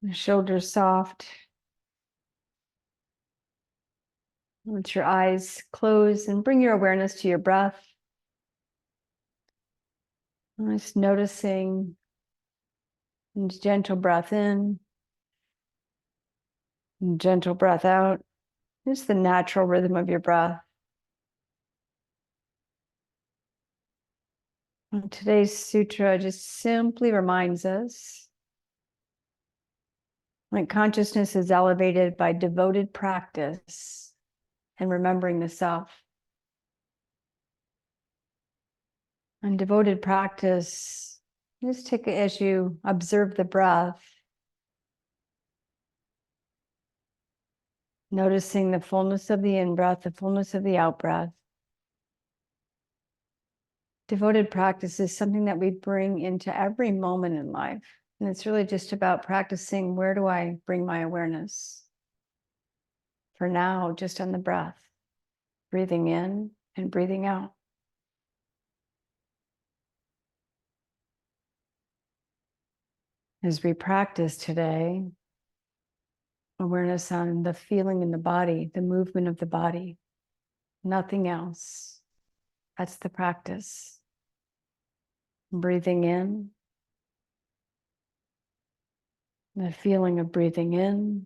The shoulders soft. Let your eyes close and bring your awareness to your breath. Just noticing and gentle breath in, and gentle breath out. Just the natural rhythm of your breath. And today's sutra just simply reminds us that consciousness is elevated by devoted practice and remembering the self. And devoted practice, just take it as you observe the breath, noticing the fullness of the in-breath, the fullness of the out-breath. Devoted practice is something that we bring into every moment in life. And it's really just about practicing, where do I bring my awareness? For now, just on the breath, breathing in and breathing out. As we practice today, awareness on the feeling in the body, the movement of the body, nothing else. That's the practice. Breathing in, the feeling of breathing in,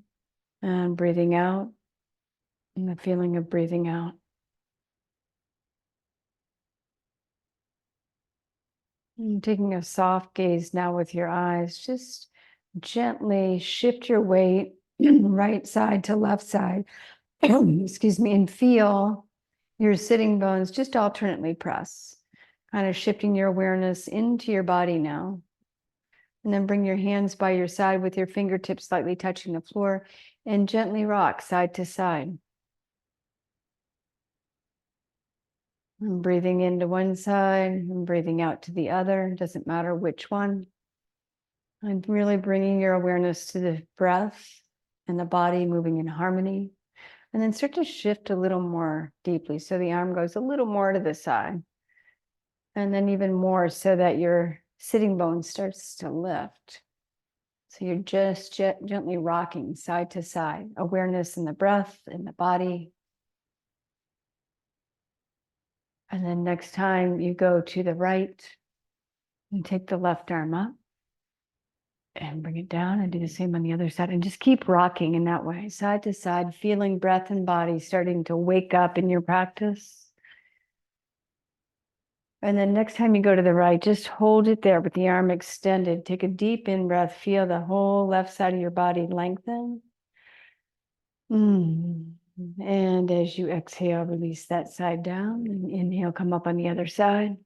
and breathing out, and the feeling of breathing out. And taking a soft gaze now with your eyes, just gently shift your weight right side to left side, excuse me, and feel your sitting bones just alternately press, kind of shifting your awareness into your body now. And then bring your hands by your side with your fingertips slightly touching the floor and gently rock side to side. And breathing into one side and breathing out to the other, doesn't matter which one. And really bringing your awareness to the breath and the body moving in harmony. And then start to shift a little more deeply. So the arm goes a little more to the side. And then even more so that your sitting bone starts to lift. So you're just gently rocking side to side. Awareness in the breath, in the body. And then next time you go to the right, you take the left arm up and bring it down and do the same on the other side. And just keep rocking in that way, side to side, feeling breath and body starting to wake up in your practice. And then next time you go to the right, just hold it there with the arm extended. Take a deep in-breath. Feel the whole left side of your body lengthen. And as you exhale, release that side down. And inhale, come up on the other side.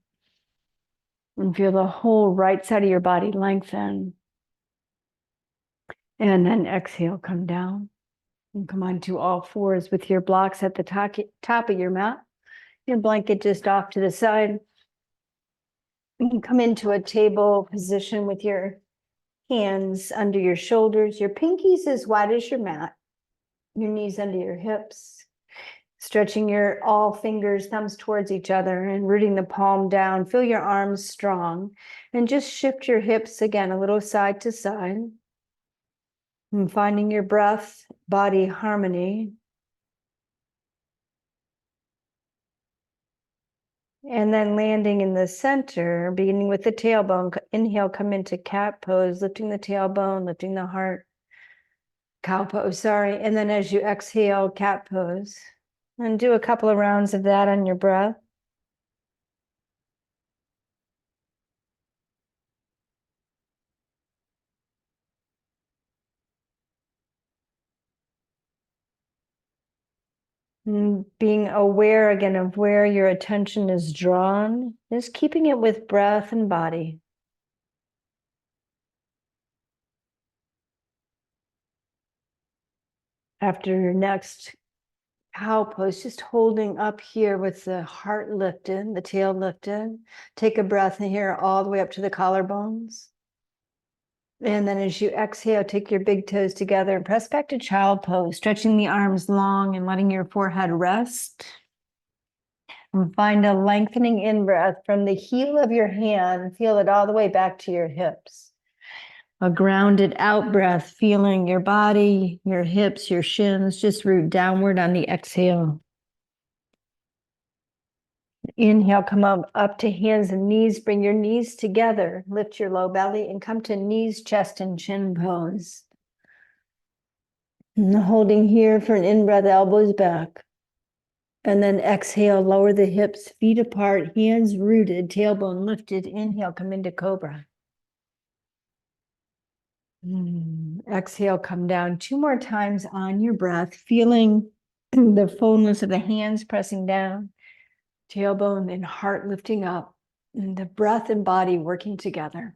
And feel the whole right side of your body lengthen. And then exhale, come down. And come onto all fours with your blocks at the top of your mat. Your blanket just off to the side. You can come into a table position with your hands under your shoulders, your pinkies as wide as your mat, your knees under your hips, stretching your all fingers, thumbs towards each other and rooting the palm down. Feel your arms strong and just shift your hips again a little side to side. And finding your breath, body harmony. And then landing in the center, beginning with the tailbone. Inhale, come into cat pose, lifting the tailbone, lifting the heart. Cow pose, sorry. And then as you exhale, cat pose. And do a couple of rounds of that on your breath. And being aware again of where your attention is drawn, just keeping it with breath and body. After your next cow pose, just holding up here with the heart lifted, the tail lifted. Take a breath in here all the way up to the collarbones. And then as you exhale, take your big toes together and press back to child pose, stretching the arms long and letting your forehead rest. And find a lengthening in-breath from the heel of your hand. Feel it all the way back to your hips. A grounded out breath, feeling your body, your hips, your shins, just root downward on the exhale. Inhale, come up to hands and knees. Bring your knees together. Lift your low belly and come to knees, chest, and chin pose. And holding here for an in-breath, elbows back. And then exhale, lower the hips, feet apart, hands rooted, tailbone lifted. Inhale, come into cobra. Exhale, come down 2 more times on your breath, feeling the fullness of the hands pressing down, tailbone and heart lifting up, and the breath and body working together.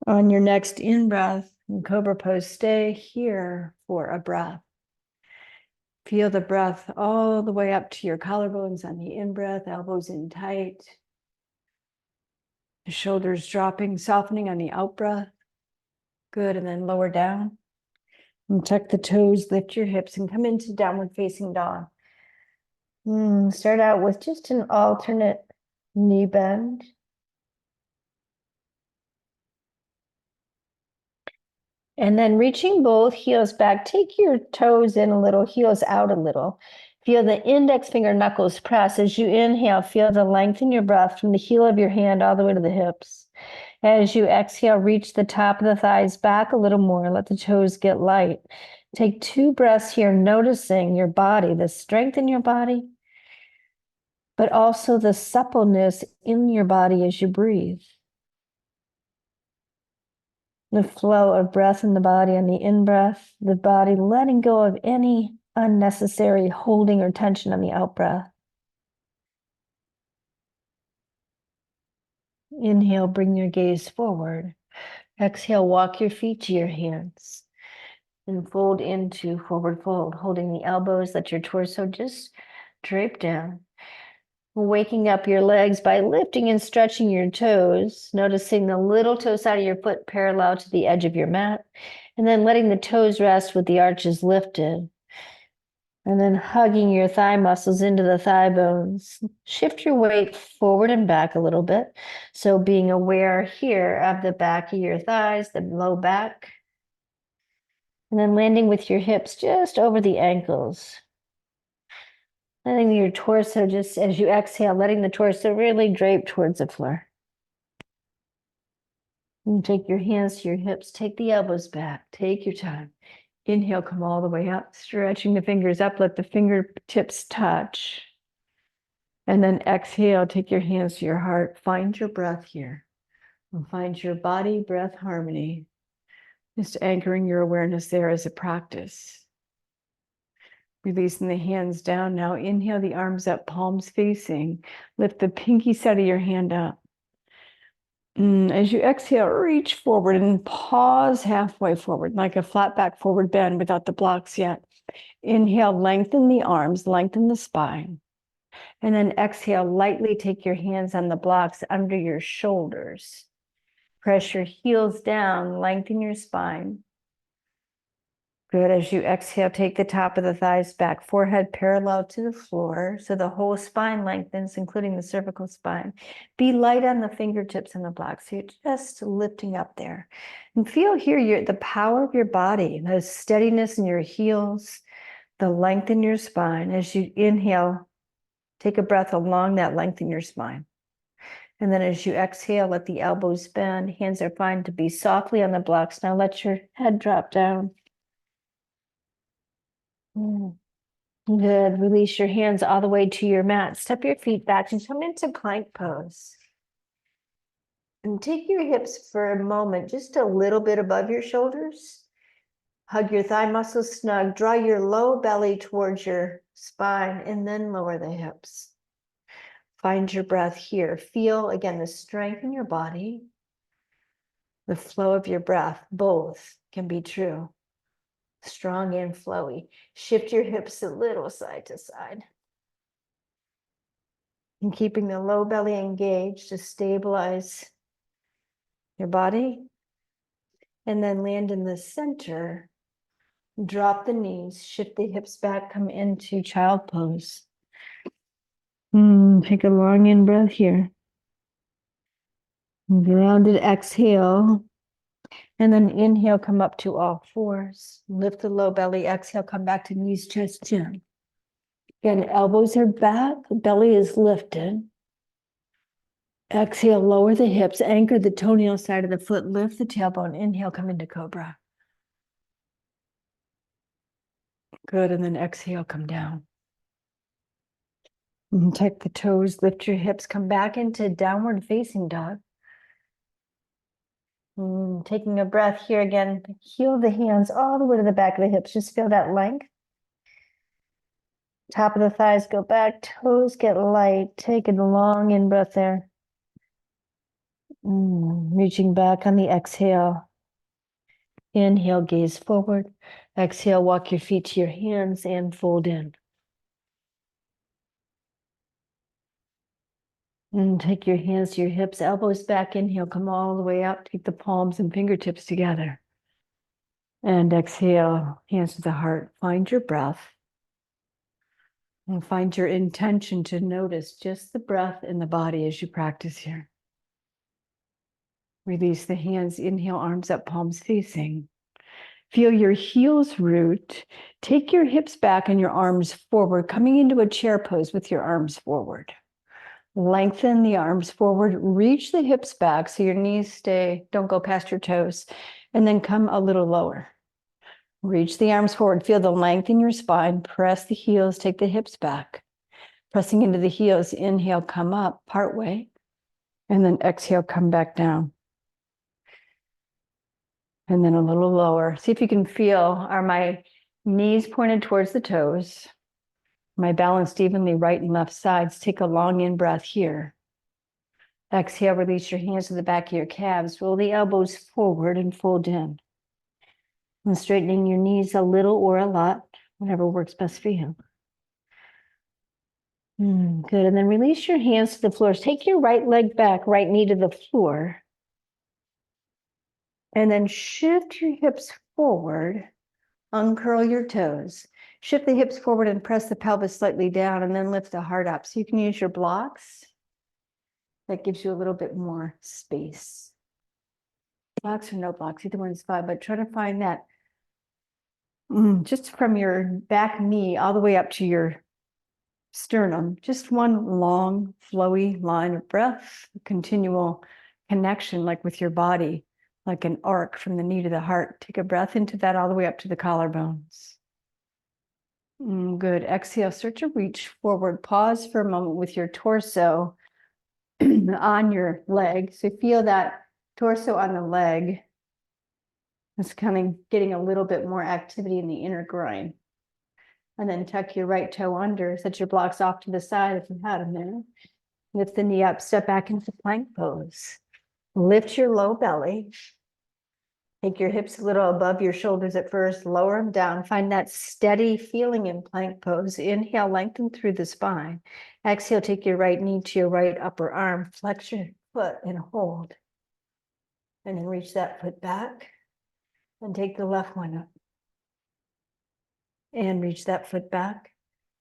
On your next in-breath, in cobra pose, stay here for a breath. Feel the breath all the way up to your collarbones on the in-breath, elbows in tight. The shoulders dropping, softening on the out-breath. Good, and then lower down. And tuck the toes, lift your hips, and come into downward facing dog. Start out with just an alternate knee bend. And then reaching both heels back, take your toes in a little, heels out a little. Feel the index finger knuckles press. As you inhale, feel the length in your breath from the heel of your hand all the way to the hips. As you exhale, reach the top of the thighs back a little more. Let the toes get light. Take 2 breaths here, noticing your body, the strength in your body, but also the suppleness in your body as you breathe. The flow of breath in the body on the in-breath, the body letting go of any unnecessary holding or tension on the out-breath. Inhale, bring your gaze forward. Exhale, walk your feet to your hands and fold into forward fold, holding the elbows, let your torso just drape down. Waking up your legs by lifting and stretching your toes, noticing the little toe side of your foot parallel to the edge of your mat, and then letting the toes rest with the arches lifted. And then hugging your thigh muscles into the thigh bones. Shift your weight forward and back a little bit. So being aware here of the back of your thighs, the low back. And then landing with your hips just over the ankles. Letting your torso, just as you exhale, letting the torso really drape towards the floor. And take your hands to your hips, take the elbows back, take your time. Inhale, come all the way up, stretching the fingers up, let the fingertips touch. And then exhale, take your hands to your heart, find your breath here. And find your body breath harmony. Just anchoring your awareness there as a practice. Releasing the hands down. Now inhale the arms up, palms facing. Lift the pinky side of your hand up. As you exhale, reach forward and pause halfway forward, like a flat back forward bend without the blocks yet. Inhale, lengthen the arms, lengthen the spine. And then exhale, lightly take your hands on the blocks under your shoulders. Press your heels down, lengthen your spine. Good. As you exhale, take the top of the thighs back, forehead parallel to the floor, so the whole spine lengthens, including the cervical spine. Be light on the fingertips and the blocks, so you're just lifting up there. And feel here the power of your body, the steadiness in your heels, the length in your spine. As you inhale, take a breath along that length in your spine. And then as you exhale, let the elbows bend. Hands are fine to be softly on the blocks. Now let your head drop down. Good. Release your hands all the way to your mat. Step your feet back and come into plank pose. And take your hips for a moment, just a little bit above your shoulders. Hug your thigh muscles snug. Draw your low belly towards your spine and then lower the hips. Find your breath here. Feel, again, the strength in your body, the flow of your breath. Both can be true. Strong and flowy. Shift your hips a little side to side. And keeping the low belly engaged to stabilize your body. And then land in the center. Drop the knees, shift the hips back, come into child pose. Take a long in breath here. Grounded exhale. And then inhale, come up to all fours. Lift the low belly. Exhale, come back to knees, chest, chin. Again, elbows are back. Belly is lifted. Exhale, lower the hips. Anchor the toenail side of the foot. Lift the tailbone. Inhale, come into cobra. Good. And then exhale, come down. And tuck the toes. Lift your hips. Come back into downward facing dog. Taking a breath here again. Heel the hands all the way to the back of the hips. Just feel that length. Top of the thighs go back. Toes get light. Take a long in breath there. Reaching back on the exhale. Inhale, gaze forward. Exhale, walk your feet to your hands and fold in. And take your hands to your hips, elbows back. Inhale, come all the way up. Take the palms and fingertips together. And exhale, hands to the heart. Find your breath. And find your intention to notice just the breath in the body as you practice here. Release the hands. Inhale, arms up, palms facing. Feel your heels root. Take your hips back and your arms forward, coming into a chair pose with your arms forward. Lengthen the arms forward, reach the hips back so your knees stay, don't go past your toes, and then come a little lower. Reach the arms forward, feel the length in your spine, press the heels, take the hips back. Pressing into the heels, inhale, come up partway, and then exhale, come back down. And then a little lower. See if you can feel, are my knees pointed towards the toes? Am I balanced evenly right and left sides? Take a long in-breath here. Exhale, release your hands to the back of your calves. Roll the elbows forward and fold in. And straightening your knees a little or a lot, whatever works best for you. Good, and then release your hands to the floor. Take your right leg back, right knee to the floor. And then shift your hips forward, uncurl your toes. Shift the hips forward and press the pelvis slightly down, and then lift the heart up. So you can use your blocks. That gives you a little bit more space. Blocks or no blocks, either one's fine, but try to find that just from your back knee all the way up to your sternum, just one long, flowy line of breath, continual connection, like with your body, like an arc from the knee to the heart. Take a breath into that all the way up to the collarbones. Good. Exhale, start to reach forward. Pause for a moment with your torso on your leg. So feel that torso on the leg. It's kind of getting a little bit more activity in the inner groin. And then tuck your right toe under, set your blocks off to the side if you had them there. Lift the knee up, step back into plank pose. Lift your low belly. Take your hips a little above your shoulders at first, lower them down. Find that steady feeling in plank pose. Inhale, lengthen through the spine. Exhale, take your right knee to your right upper arm. Flex your foot and hold. And then reach that foot back. And take the left one up. And reach that foot back.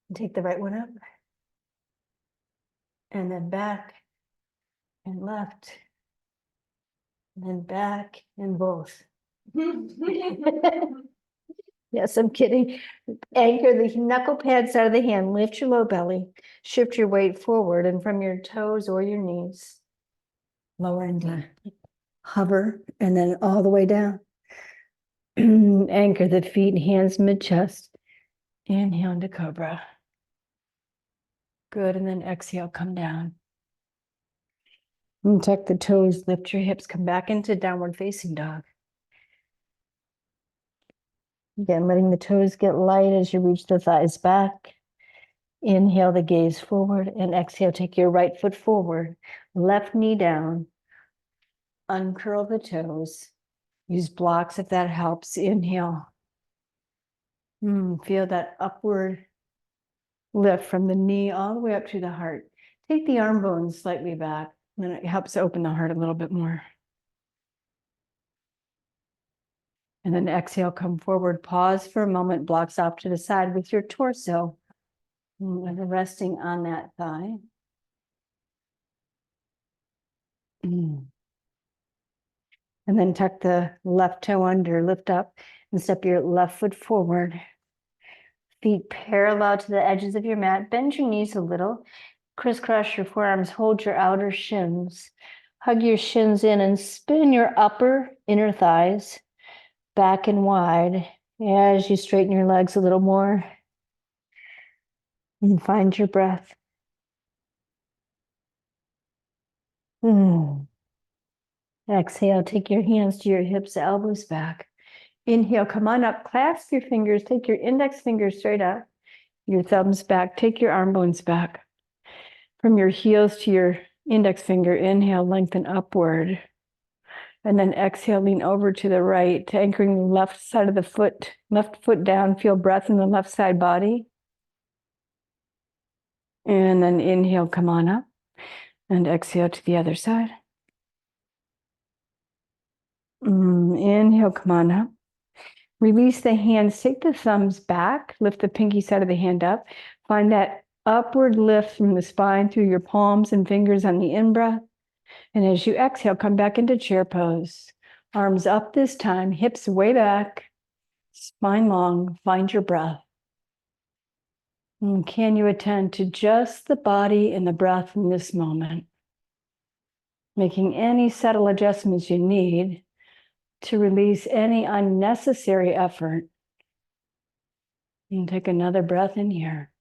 And take the right one up. And then back. And left. And then back and both. Yes, I'm kidding. Anchor the knuckle pads out of the hand. Lift your low belly. Shift your weight forward and from your toes or your knees. Lower and down. Hover and then all the way down. Anchor the feet, hands mid-chest. Inhale into cobra. Good, and then exhale, come down. And tuck the toes, lift your hips, come back into downward facing dog. Again, letting the toes get light as you reach the thighs back. Inhale the gaze forward and exhale, take your right foot forward, left knee down, uncurl the toes. Use blocks if that helps. Inhale. Feel that upward lift from the knee all the way up to the heart. Take the arm bones slightly back, and then it helps open the heart a little bit more. And then exhale, come forward, pause for a moment, blocks off to the side with your torso, and resting on that thigh. And then tuck the left toe under, lift up and step your left foot forward. Feet parallel to the edges of your mat. Bend your knees a little. Crisscross your forearms. Hold your outer shins. Hug your shins in and spin your upper inner thighs back and wide as you straighten your legs a little more. And find your breath. Exhale, take your hands to your hips, elbows back. Inhale, come on up, clasp your fingers, take your index fingers straight up, your thumbs back, take your arm bones back. From your heels to your index finger, inhale, lengthen upward. And then exhale, lean over to the right, anchoring the left side of the foot, left foot down, feel breath in the left side body. And then inhale, come on up, and exhale to the other side. Inhale, come on up. Release the hands, take the thumbs back, lift the pinky side of the hand up. Find that upward lift from the spine through your palms and fingers on the in-breath. And as you exhale, come back into chair pose. Arms up this time, hips way back, spine long, find your breath. And can you attend to just the body and the breath in this moment? Making any subtle adjustments you need to release any unnecessary effort. And take another breath in here.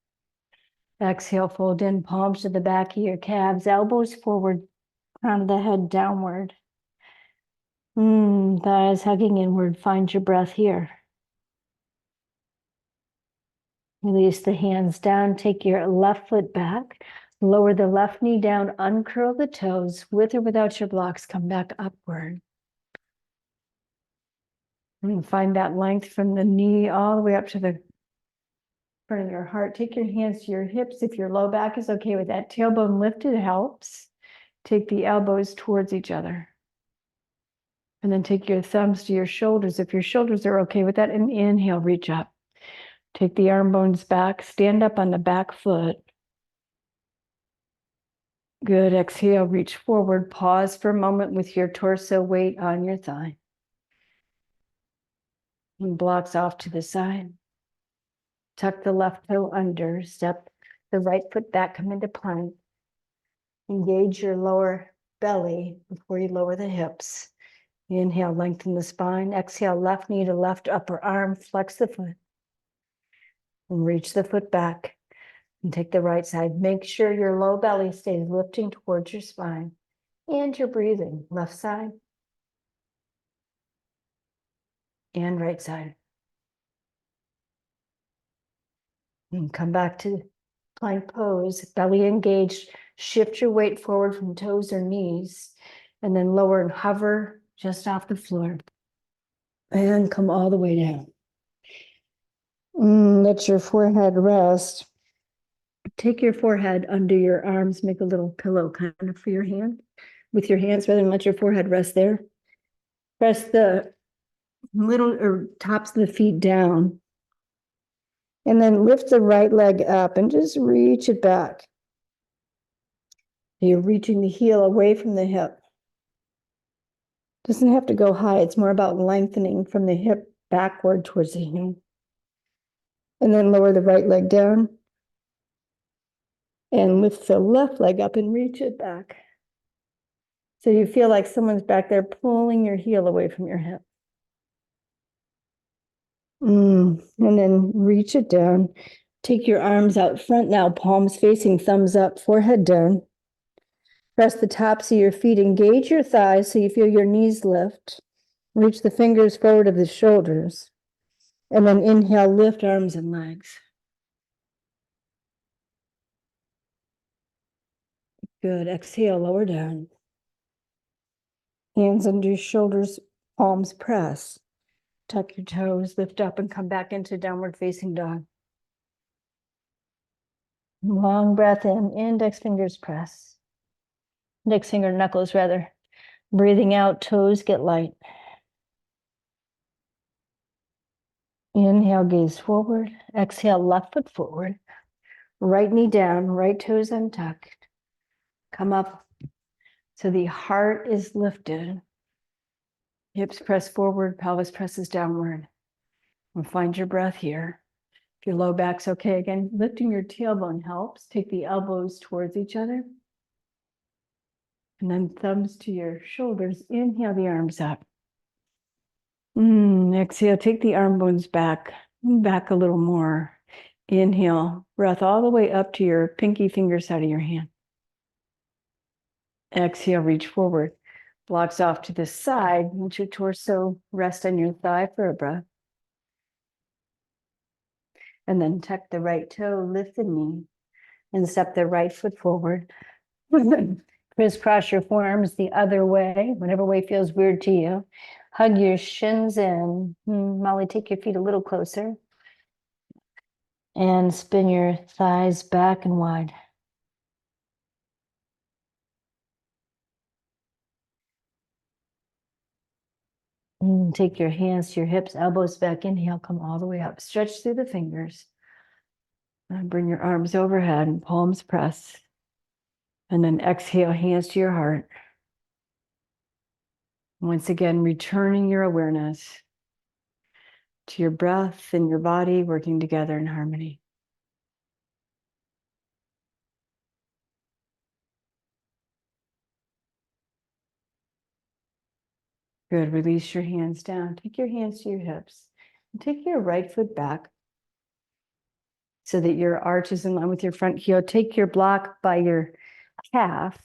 Exhale, fold in, palms to the back of your calves, elbows forward, crown of the head downward. Thighs hugging inward, find your breath here. Release the hands down, take your left foot back, lower the left knee down, uncurl the toes, with or without your blocks, come back upward. And find that length from the knee all the way up to the front of your heart. Take your hands to your hips. If your low back is okay with that, tailbone lifted helps. Take the elbows towards each other. And then take your thumbs to your shoulders. If your shoulders are okay with that, and inhale, reach up. Take the arm bones back, stand up on the back foot. Good, exhale, reach forward, pause for a moment with your torso weight on your thigh. And blocks off to the side. Tuck the left toe under, step the right foot back, come into plank. Engage your lower belly before you lower the hips. Inhale, lengthen the spine. Exhale, left knee to left upper arm, flex the foot. And reach the foot back. And take the right side. Make sure your low belly stays lifting towards your spine. And you're breathing. Left side. And right side. And come back to plank pose, belly engaged. Shift your weight forward from toes or knees, and then lower and hover just off the floor. And come all the way down. Let your forehead rest. Take your forehead under your arms, make a little pillow kind of for your hand. With your hands, rather than let your forehead rest there. Press the middle or tops of the feet down. And then lift the right leg up and just reach it back. You're reaching the heel away from the hip. Doesn't have to go high. It's more about lengthening from the hip backward towards the heel. And then lower the right leg down. And lift the left leg up and reach it back. So you feel like someone's back there pulling your heel away from your hip. And then reach it down. Take your arms out front now, palms facing, thumbs up, forehead down. Press the tops of your feet, engage your thighs so you feel your knees lift. Reach the fingers forward of the shoulders. And then inhale, lift arms and legs. Good. Exhale, lower down. Hands under your shoulders, palms press. Tuck your toes, lift up and come back into downward facing dog. Long breath in, index fingers press. Index finger knuckles rather. Breathing out, toes get light. Inhale, gaze forward. Exhale, left foot forward. Right knee down, right toes untucked. Come up so the heart is lifted. Hips press forward, pelvis presses downward. And find your breath here. If your low back's okay, again, lifting your tailbone helps. Take the elbows towards each other. And then thumbs to your shoulders. Inhale the arms up. Exhale, take the arm bones back a little more. Inhale, breath all the way up to your pinky finger side of your hand. Exhale, reach forward. Blocks off to the side. Let your torso rest on your thigh for a breath. And then tuck the right toe, lift the knee, and step the right foot forward. Crisscross your forearms the other way, whatever way feels weird to you. Hug your shins in. Molly, take your feet a little closer. And spin your thighs back and wide. Take your hands to your hips, elbows back. Inhale, come all the way up. Stretch through the fingers. And bring your arms overhead and palms press. And then exhale, hands to your heart. Once again, returning your awareness to your breath and your body working together in harmony. Good. Release your hands down. Take your hands to your hips. And take your right foot back so that your arch is in line with your front heel. Take your block by your calf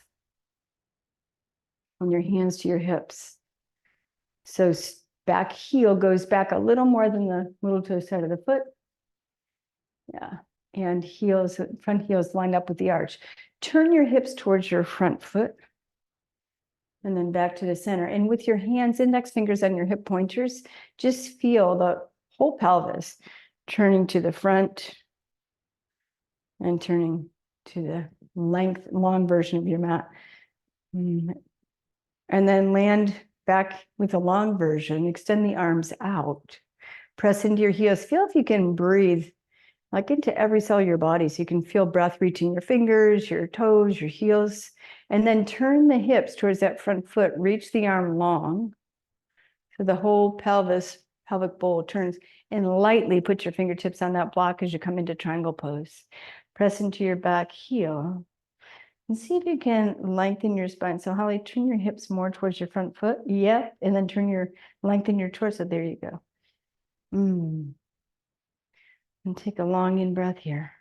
and your hands to your hips. So back heel goes back a little more than the little toe side of the foot. Yeah. And heels, front heels lined up with the arch. Turn your hips towards your front foot. And then back to the center. And with your hands, index fingers on your hip pointers, just feel the whole pelvis turning to the front and turning to the long version of your mat. And then land back with a long version. Extend the arms out. Press into your heels. Feel if you can breathe like into every cell of your body. So you can feel breath reaching your fingers, your toes, your heels. And then turn the hips towards that front foot. Reach the arm long. So the whole pelvic bowl turns. And lightly put your fingertips on that block as you come into triangle pose. Press into your back heel. And see if you can lengthen your spine. So Holly, turn your hips more towards your front foot. Yep. And then lengthen your torso. There you go. And take a long in breath here.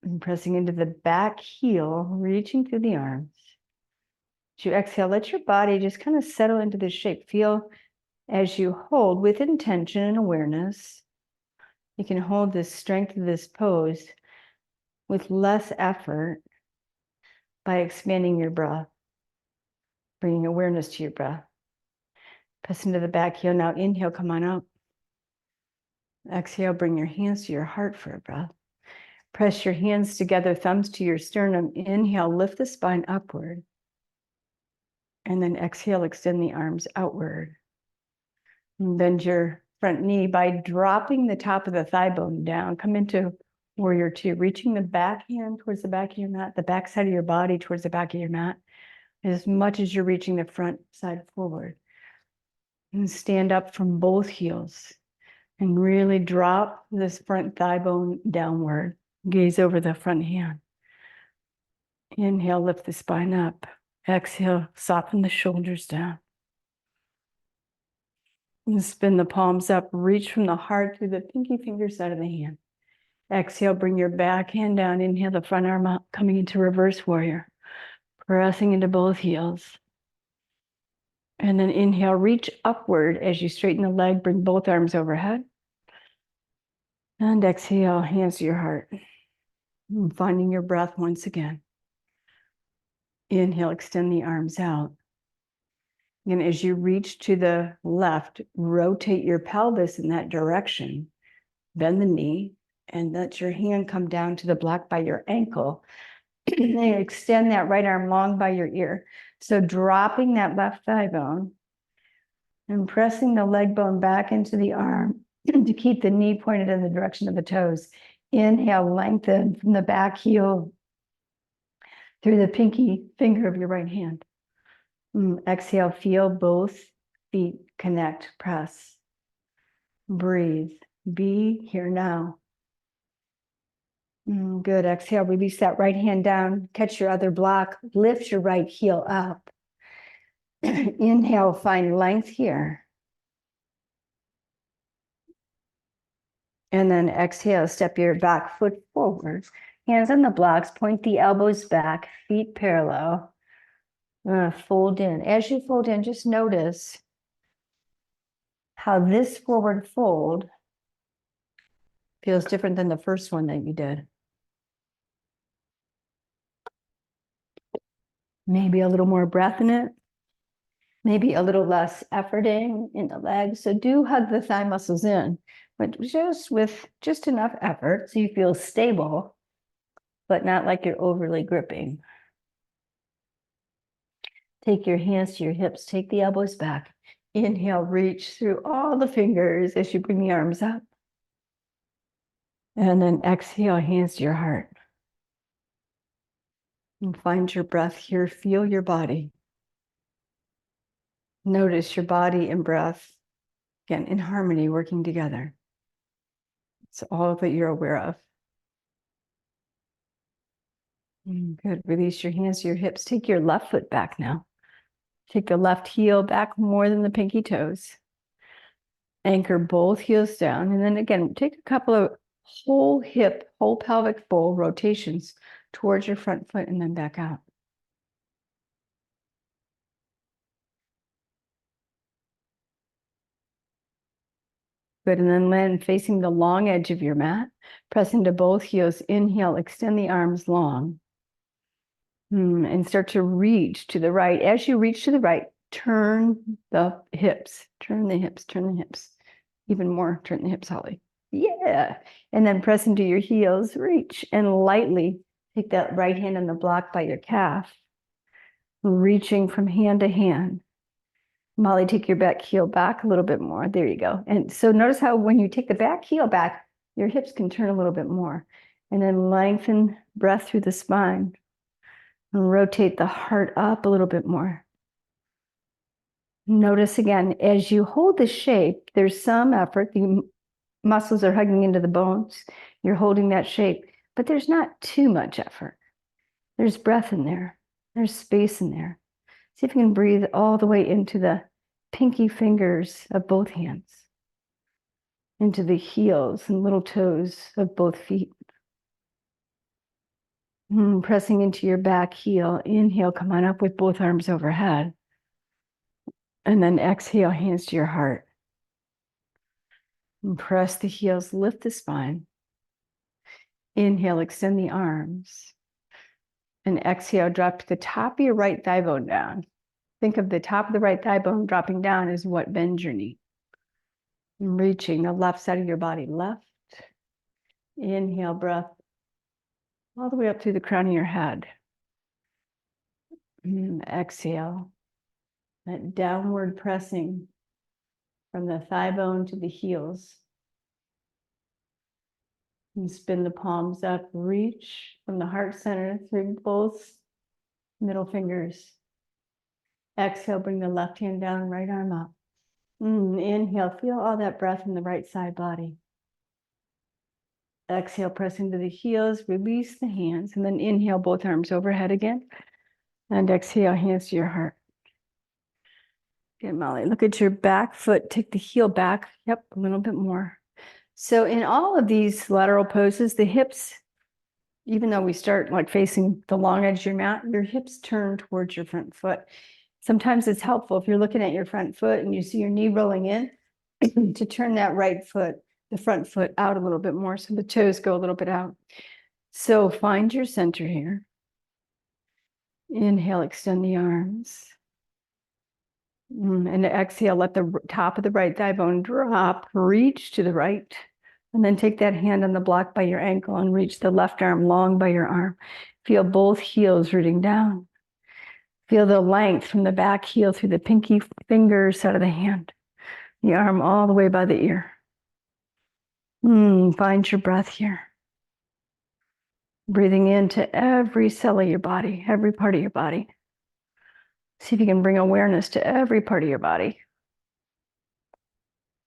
And pressing into the back heel, reaching through the arms. As you exhale, let your body just kind of settle into this shape. Feel as you hold with intention and awareness. You can hold the strength of this pose with less effort by expanding your breath, bringing awareness to your breath. Press into the back heel. Now inhale, come on up. Exhale, bring your hands to your heart for a breath. Press your hands together, thumbs to your sternum. Inhale, lift the spine upward. And then exhale, extend the arms outward. And bend your front knee by dropping the top of the thigh bone down. Come into warrior two, reaching the back hand towards the back of your mat, the back side of your body towards the back of your mat, as much as you're reaching the front side forward. And stand up from both heels and really drop this front thigh bone downward. Gaze over the front hand. Inhale, lift the spine up. Exhale, soften the shoulders down. And spin the palms up. Reach from the heart through the pinky finger side of the hand. Exhale, bring your back hand down. Inhale, the front arm up, coming into reverse warrior. Pressing into both heels. And then inhale, reach upward as you straighten the leg. Bring both arms overhead. And exhale, hands to your heart. And finding your breath once again. Inhale, extend the arms out. And as you reach to the left, rotate your pelvis in that direction. Bend the knee and let your hand come down to the block by your ankle. And extend that right arm long by your ear. So dropping that left thigh bone and pressing the leg bone back into the arm to keep the knee pointed in the direction of the toes. Inhale, lengthen from the back heel through the pinky finger of your right hand. Exhale, feel both feet connect, press, breathe, be here now. Good. Exhale, release that right hand down, catch your other block, lift your right heel up. Inhale, find length here. And then exhale, step your back foot forward. Hands on the blocks, point the elbows back, feet parallel. Fold in. As you fold in, just notice how this forward fold feels different than the first one that you did. Maybe a little more breath in it. Maybe a little less efforting in the legs. So do hug the thigh muscles in, but just with just enough effort so you feel stable, but not like you're overly gripping. Take your hands to your hips, take the elbows back. Inhale, reach through all the fingers as you bring the arms up. And then exhale, hands to your heart. And find your breath here, feel your body. Notice your body and breath, again, in harmony, working together. It's all that you're aware of. Good. Release your hands to your hips. Take your left foot back now. Take the left heel back more than the pinky toes. Anchor both heels down. And then again, take a couple of whole hip, whole pelvic bowl rotations towards your front foot and then back out. Good. And then land facing the long edge of your mat. Press into both heels. Inhale, extend the arms long. And start to reach to the right. As you reach to the right, turn the hips, turn the hips, turn the hips. Even more, turn the hips, Holly. Yeah. And then press into your heels, reach, and lightly take that right hand on the block by your calf, reaching from hand to hand. Molly, take your back heel back a little bit more. There you go. And so notice how when you take the back heel back, your hips can turn a little bit more. And then lengthen breath through the spine. And rotate the heart up a little bit more. Notice again, as you hold the shape, there's some effort. The muscles are hugging into the bones. You're holding that shape, but there's not too much effort. There's breath in there. There's space in there. See if you can breathe all the way into the pinky fingers of both hands, into the heels and little toes of both feet. Pressing into your back heel. Inhale, come on up with both arms overhead. And then exhale, hands to your heart. And press the heels, lift the spine. Inhale, extend the arms. And exhale, drop to the top of your right thigh bone down. Think of the top of the right thigh bone dropping down as what bends your knee. And reaching the left side of your body, left. Inhale, breath all the way up through the crown of your head. Exhale, that downward pressing from the thigh bone to the heels. And spin the palms up, reach from the heart center through both middle fingers. Exhale, bring the left hand down, right arm up. Inhale, feel all that breath in the right side body. Exhale, press into the heels, release the hands, and then inhale, both arms overhead again. And exhale, hands to your heart. Good, Molly. Look at your back foot. Take the heel back. Yep, a little bit more. So in all of these lateral poses, the hips, even though we start like facing the long edge of your mat, your hips turn towards your front foot. Sometimes it's helpful if you're looking at your front foot and you see your knee rolling in to turn that right foot, the front foot out a little bit more so the toes go a little bit out. So find your center here. Inhale, extend the arms. And exhale, let the top of the right thigh bone drop, reach to the right. And then take that hand on the block by your ankle and reach the left arm long by your arm. Feel both heels rooting down. Feel the length from the back heel through the pinky fingers out of the hand. The arm all the way by the ear. Find your breath here. Breathing into every cell of your body, every part of your body. See if you can bring awareness to every part of your body.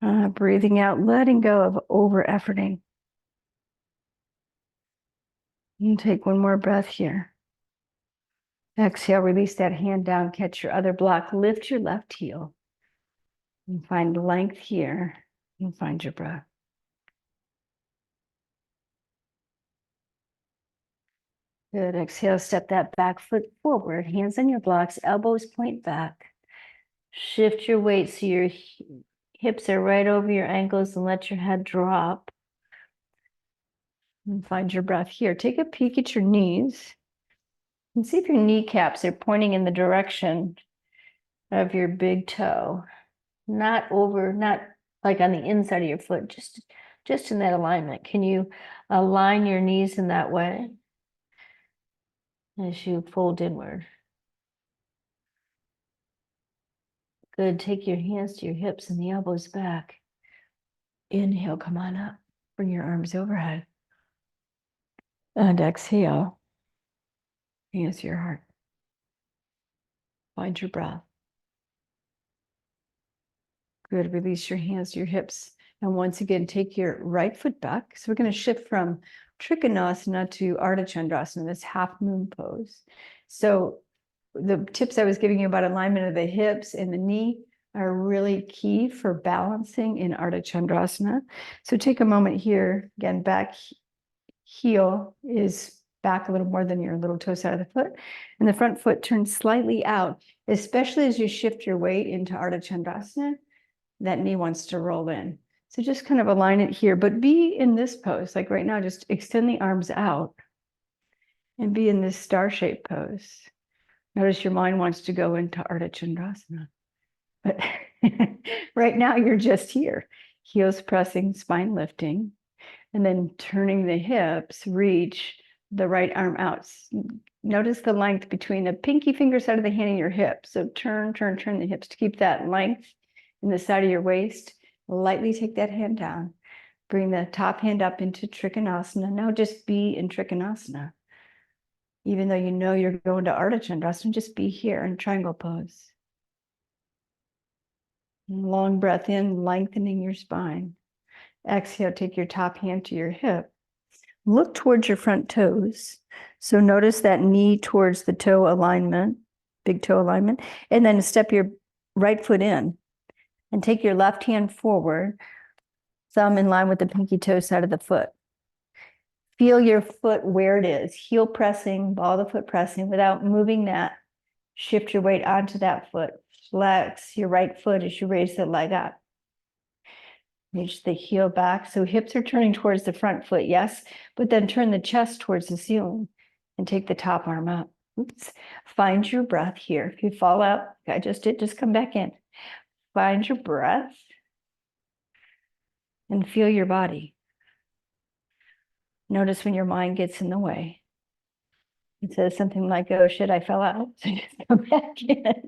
Breathing out, letting go of over-efforting. And take one more breath here. Exhale, release that hand down, catch your other block, lift your left heel. And find length here and find your breath. Good. Exhale, step that back foot forward, hands on your blocks, elbows point back. Shift your weight so your hips are right over your ankles and let your head drop. And find your breath here. Take a peek at your knees and see if your kneecaps are pointing in the direction of your big toe. Not like on the inside of your foot, just in that alignment. Can you align your knees in that way as you fold inward? Good. Take your hands to your hips and the elbows back. Inhale, come on up. Bring your arms overhead. And exhale. Hands to your heart. Find your breath. Good. Release your hands to your hips. And once again, take your right foot back. So we're going to shift from Trikonasana to Ardha Chandrasana, this half moon pose. So the tips I was giving you about alignment of the hips and the knee are really key for balancing in Ardha Chandrasana. So take a moment here. Again, back heel is back a little more than your little toe side of the foot. And the front foot turns slightly out, especially as you shift your weight into Ardha Chandrasana. That knee wants to roll in. So just kind of align it here, but be in this pose. Like right now, just extend the arms out and be in this star-shaped pose. Notice your mind wants to go into Ardha Chandrasana. But right now, you're just here. Heels pressing, spine lifting, and then turning the hips, reach the right arm out. Notice the length between the pinky finger side of the hand and your hip. So turn the hips to keep that length in the side of your waist. Lightly take that hand down. Bring the top hand up into Trikonasana. Now just be in Trikonasana. Even though you know you're going to Ardha Chandrasana, just be here in triangle pose. Long breath in, lengthening your spine. Exhale, take your top hand to your hip. Look towards your front toes. So notice that knee towards the toe alignment, big toe alignment, and then step your right foot in and take your left hand forward, thumb in line with the pinky toe side of the foot. Feel your foot where it is, heel pressing, ball of the foot pressing without moving that. Shift your weight onto that foot. Flex your right foot as you raise the leg up. Reach the heel back. So hips are turning towards the front foot, yes, but then turn the chest towards the ceiling and take the top arm up. Oops. Find your breath here. If you fall out, I just did, just come back in. Find your breath and feel your body. Notice when your mind gets in the way. It says something like, oh shit, I fell out. So just come back in.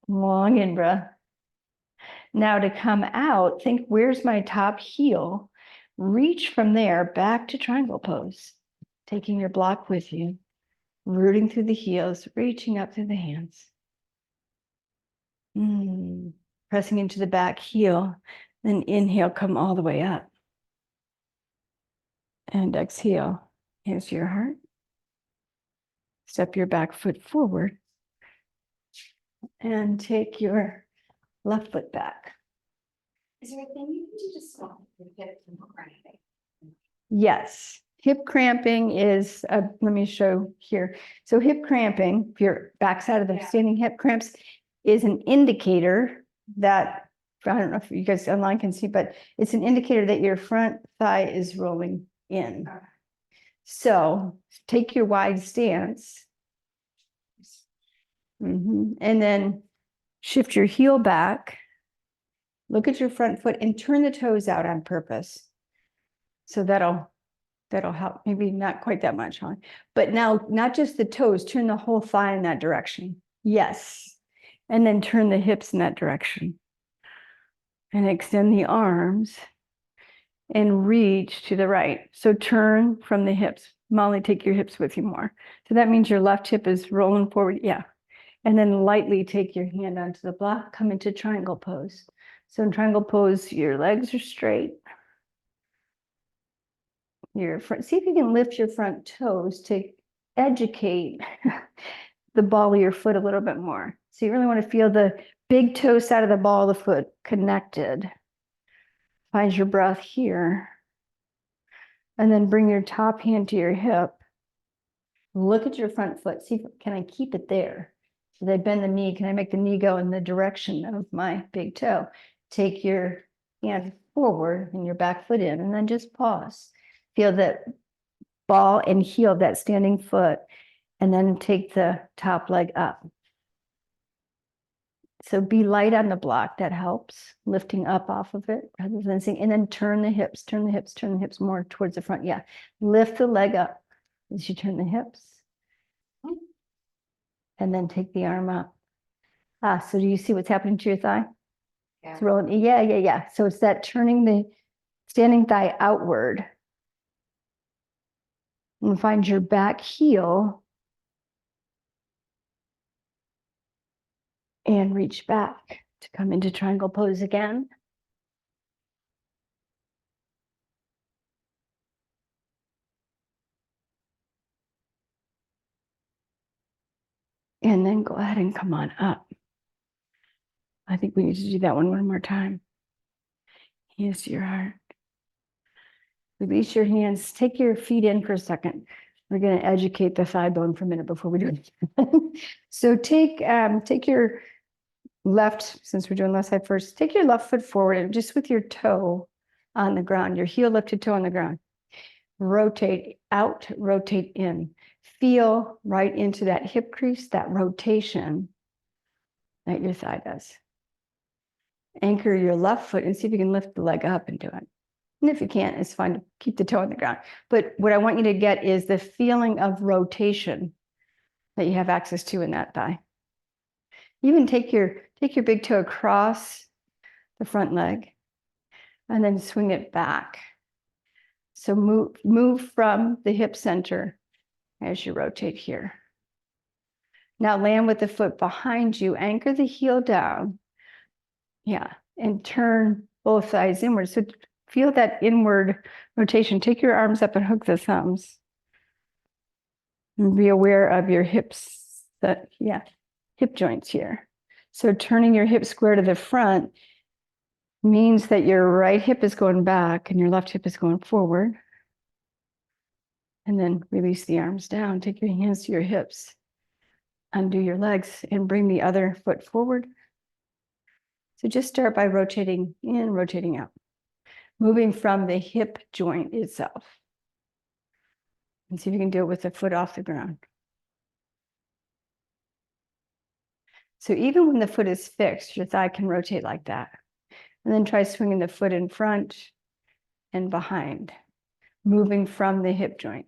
Long in breath. Now to come out, think, where's my top heel? Reach from there back to triangle pose. Taking your block with you. Rooting through the heels, reaching up through the hands. Pressing into the back heel. Then inhale, come all the way up. And exhale, hands to your heart. Step your back foot forward. And take your left foot back. Is there a thing you can do to stop your hip from cramping? Yes. Hip cramping is, let me show here. So hip cramping, if your backside of the standing hip cramps, is an indicator that, I don't know if you guys online can see, but it's an indicator that your front thigh is rolling in. Okay. So take your wide stance. And then shift your heel back. Look at your front foot and turn the toes out on purpose. So that'll help. Maybe not quite that much, huh? But now, not just the toes, turn the whole thigh in that direction. Yes. And then turn the hips in that direction. And extend the arms and reach to the right. So turn from the hips. Molly, take your hips with you more. So that means your left hip is rolling forward. Yeah. And then lightly take your hand onto the block, come into triangle pose. So in triangle pose, your legs are straight. Your front, see if you can lift your front toes to educate the ball of your foot a little bit more. So you really want to feel the big toe side of the ball of the foot connected. Find your breath here. And then bring your top hand to your hip. Look at your front foot. See, can I keep it there? As I bend the knee, can I make the knee go in the direction of my big toe? Take your hand forward and your back foot in, and then just pause. Feel that ball and heel of that standing foot, and then take the top leg up. So be light on the block. That helps, lifting up off of it rather than saying, and then turn the hips, turn the hips, turn the hips more towards the front. Yeah, lift the leg up as you turn the hips. And then take the arm up. So do you see what's happening to your thigh? Yeah. It's rolling. Yeah. So it's that turning the standing thigh outward. And find your back heel. And reach back to come into triangle pose again. And then go ahead and come on up. I think we need to do that one more time. Hands to your heart. Release your hands. Take your feet in for a second. We're going to educate the thigh bone for a minute before we do it. So take your left, since we're doing left side first, take your left foot forward and just with your toe on the ground, your heel lifted toe on the ground. Rotate out, rotate in. Feel right into that hip crease, that rotation that your thigh does. Anchor your left foot and see if you can lift the leg up and do it. And if you can't, it's fine to keep the toe on the ground. But what I want you to get is the feeling of rotation that you have access to in that thigh. Even take your big toe across the front leg and then swing it back. So move from the hip center as you rotate here. Now land with the foot behind you, anchor the heel down. Yeah, and turn both thighs inward. So feel that inward rotation. Take your arms up and hook the thumbs. And be aware of your hips, hip joints here. So turning your hip square to the front means that your right hip is going back and your left hip is going forward. And then release the arms down. Take your hands to your hips. Undo your legs and bring the other foot forward. So just start by rotating in, rotating out. Moving from the hip joint itself. And see if you can do it with the foot off the ground. So even when the foot is fixed, your thigh can rotate like that. And then try swinging the foot in front and behind, moving from the hip joint.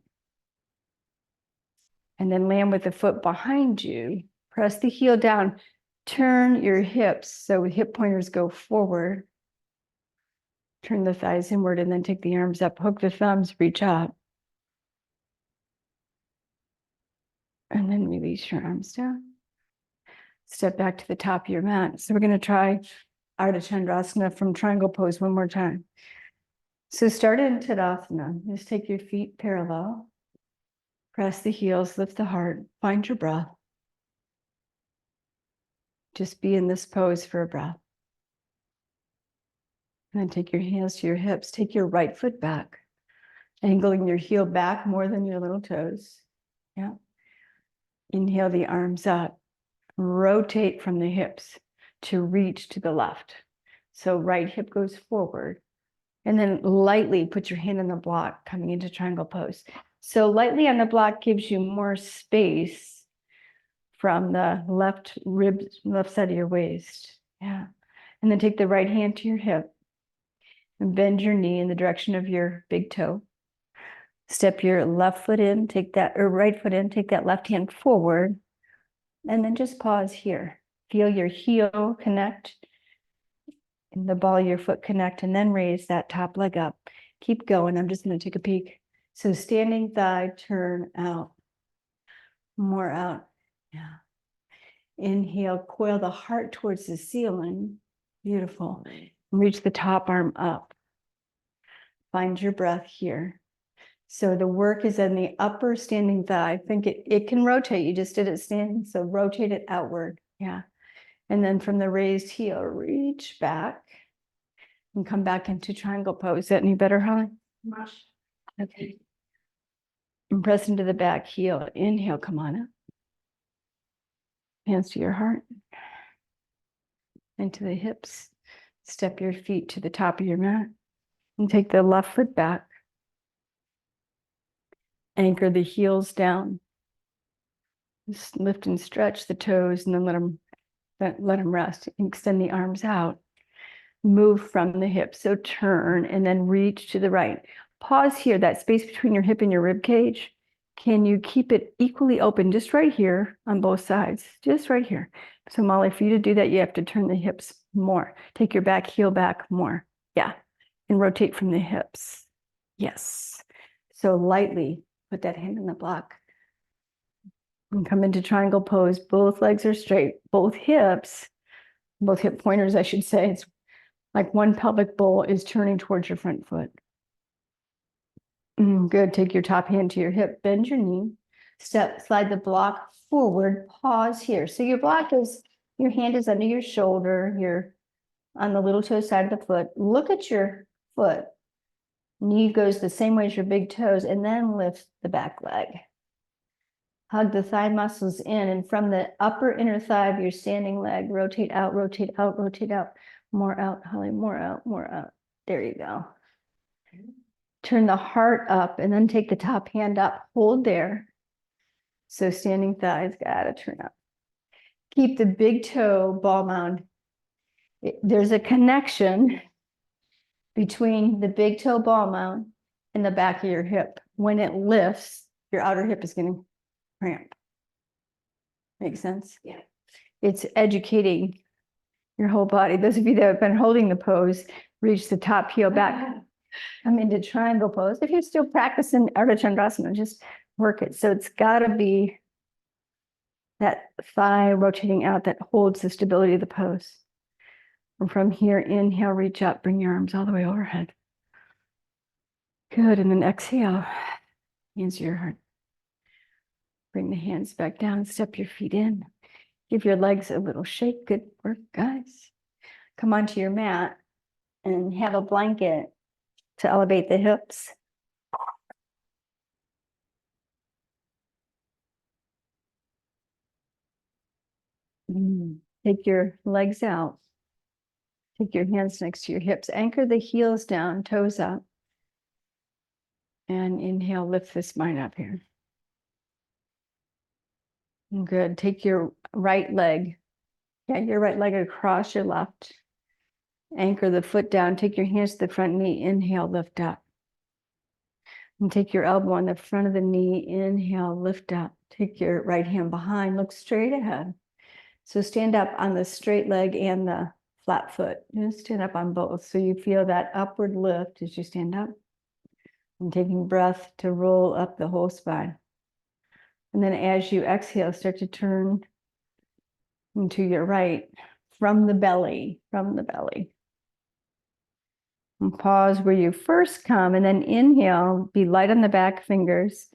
And then land with the foot behind you. Press the heel down. Turn your hips so hip pointers go forward. Turn the thighs inward and then take the arms up. Hook the thumbs, reach up. And then release your arms down. Step back to the top of your mat. So we're going to try Ardha Chandrasana from triangle pose one more time. So start in Tadasana. Just take your feet parallel. Press the heels, lift the heart, find your breath. Just be in this pose for a breath. And then take your hands to your hips. Take your right foot back, angling your heel back more than your little toes. Yeah. Inhale the arms up. Rotate from the hips to reach to the left. So right hip goes forward. And then lightly put your hand on the block coming into triangle pose. So lightly on the block gives you more space from the left rib, left side of your waist. Yeah. And then take the right hand to your hip and bend your knee in the direction of your big toe. Step your left foot in, take that, or right foot in, take that left hand forward. And then just pause here. Feel your heel connect and the ball of your foot connect, and then raise that top leg up. Keep going. I'm just going to take a peek. So standing thigh, turn out, more out. Yeah. Inhale, coil the heart towards the ceiling. Beautiful. Reach the top arm up. Find your breath here. So the work is in the upper standing thigh. Think it can rotate. You just did it standing, so rotate it outward. Yeah. And then from the raised heel, reach back and come back into triangle pose. Is that any better, Holly? Much. Okay. And press into the back heel. Inhale, come on up. Hands to your heart. Into the hips. Step your feet to the top of your mat. And take the left foot back. Anchor the heels down. Just lift and stretch the toes and then let them rest. Extend the arms out. Move from the hips. So turn and then reach to the right. Pause here, that space between your hip and your rib cage. Can you keep it equally open just right here on both sides? Just right here. So Molly, for you to do that, you have to turn the hips more. Take your back heel back more. Yeah. And rotate from the hips. Yes. So lightly put that hand in the block. And come into triangle pose. Both legs are straight. Both hip pointers, I should say. It's like one pelvic bowl is turning towards your front foot. Good. Take your top hand to your hip, bend your knee, slide the block forward, pause here. So your hand is under your shoulder, you're on the little toe side of the foot. Look at your foot. Knee goes the same way as your big toes, and then lift the back leg. Hug the thigh muscles in, and from the upper inner thigh of your standing leg, rotate out, rotate out, rotate out. More out, Holly, more out, more out. There you go. Turn the heart up and then take the top hand up. Hold there. So standing thighs gotta turn up. Keep the big toe ball mound. There's a connection between the big toe ball mound and the back of your hip. When it lifts, your outer hip is going to cramp. Make sense? Yeah. It's educating your whole body. Those of you that have been holding the pose, reach the top heel back. I'm into triangle pose. If you're still practicing Ardha Chandrasana, just work it. So it's got to be that thigh rotating out that holds the stability of the pose. And from here, inhale, reach up, bring your arms all the way overhead. Good. And then exhale, hands to your heart. Bring the hands back down, step your feet in. Give your legs a little shake. Good work, guys. Come onto your mat and have a blanket to elevate the hips. Take your legs out. Take your hands next to your hips. Anchor the heels down, toes up. And inhale, lift the spine up here. Good. Take your right leg. Yeah, your right leg across your left. Anchor the foot down. Take your hands to the front knee. Inhale, lift up. And take your elbow on the front of the knee. Inhale, lift up. Take your right hand behind. Look straight ahead. So stand up on the straight leg and the flat foot. Just stand up on both. So you feel that upward lift as you stand up. And taking breath to roll up the whole spine. And then as you exhale, start to turn into your right from the belly, And pause where you first come, and then inhale, be light on the back fingers.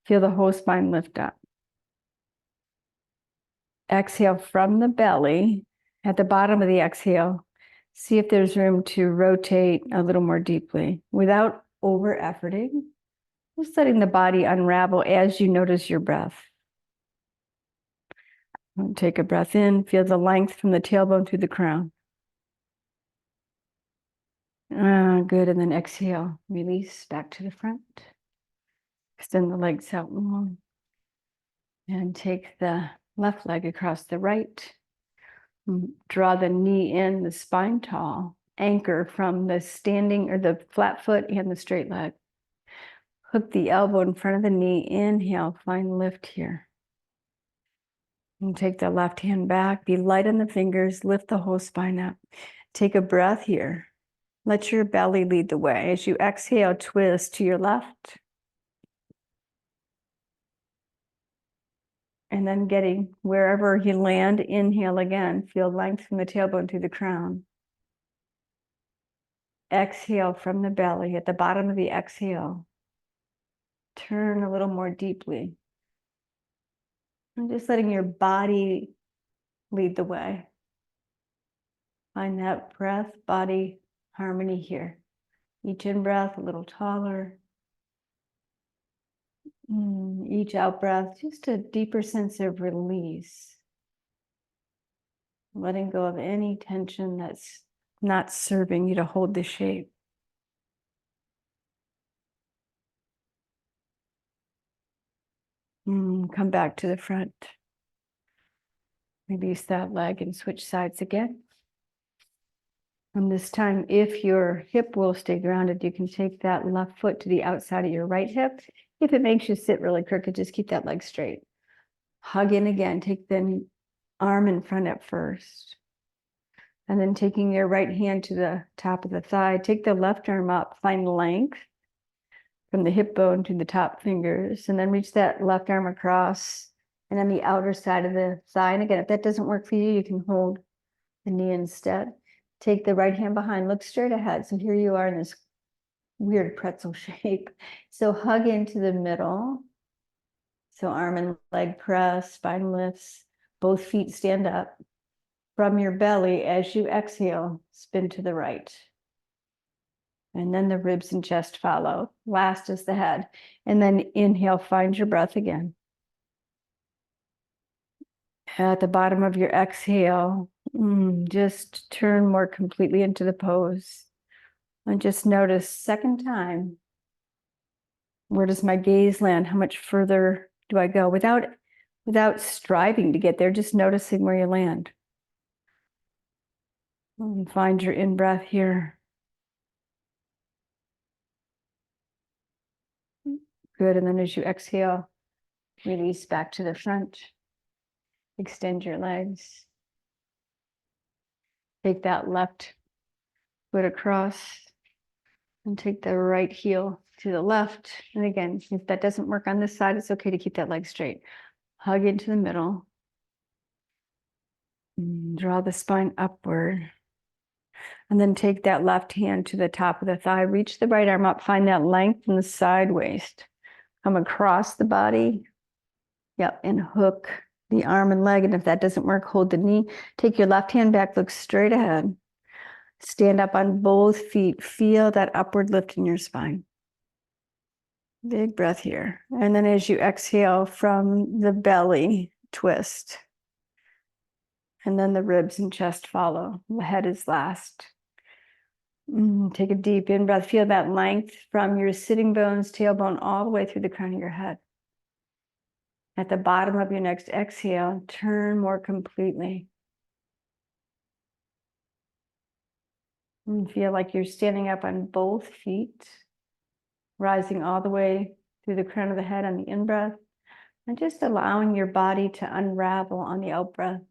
Feel the whole spine lift up. Exhale from the belly. At the bottom of the exhale, see if there's room to rotate a little more deeply without over-efforting. Just letting the body unravel as you notice your breath. Take a breath in, feel the length from the tailbone to the crown. Good, and then exhale, release back to the front. Extend the legs out long. And take the left leg across the right. Draw the knee in, the spine tall. Anchor from the standing or the flat foot and the straight leg. Hook the elbow in front of the knee. Inhale, find lift here. And take the left hand back. Be light on the fingers. Lift the whole spine up. Take a breath here. Let your belly lead the way. As you exhale, twist to your left. And then getting wherever you land, inhale again, feel length from the tailbone to the crown. Exhale from the belly at the bottom of the exhale. Turn a little more deeply. And just letting your body lead the way. Find that breath, body harmony here. Each in-breath a little taller. Each out-breath, just a deeper sense of release. Letting go of any tension that's not serving you to hold the shape. Come back to the front. Release that leg and switch sides again. And this time, if your hip will stay grounded, you can take that left foot to the outside of your right hip. If it makes you sit really crooked, just keep that leg straight. Hug in again. Take the arm in front at first. And then taking your right hand to the top of the thigh, take the left arm up, find length from the hip bone to the top fingers, and then reach that left arm across and on the outer side of the thigh. And again, if that doesn't work for you, you can hold the knee instead. Take the right hand behind, look straight ahead. So here you are in this weird pretzel shape. So hug into the middle. So arm and leg press, spine lifts, both feet stand up. From your belly, as you exhale, spin to the right. And then the ribs and chest follow. Last is the head. And then inhale, find your breath again. At the bottom of your exhale, just turn more completely into the pose. And just notice, second time, where does my gaze land? How much further do I go? Without striving to get there, just noticing where you land. And find your in-breath here. Good, and then as you exhale, release back to the front. Extend your legs. Take that left foot across and take the right heel to the left. And again, if that doesn't work on this side, it's okay to keep that leg straight. Hug into the middle. Draw the spine upward. And then take that left hand to the top of the thigh. Reach the right arm up. Find that length in the side waist. Come across the body. Yep, and hook the arm and leg. And if that doesn't work, hold the knee. Take your left hand back, look straight ahead. Stand up on both feet. Feel that upward lift in your spine. Big breath here. And then as you exhale from the belly, twist. And then the ribs and chest follow. The head is last. Take a deep in breath. Feel that length from your sitting bones, tailbone, all the way through the crown of your head. At the bottom of your next exhale, turn more completely. And feel like you're standing up on both feet, rising all the way through the crown of the head on the in-breath, and just allowing your body to unravel on the out-breath.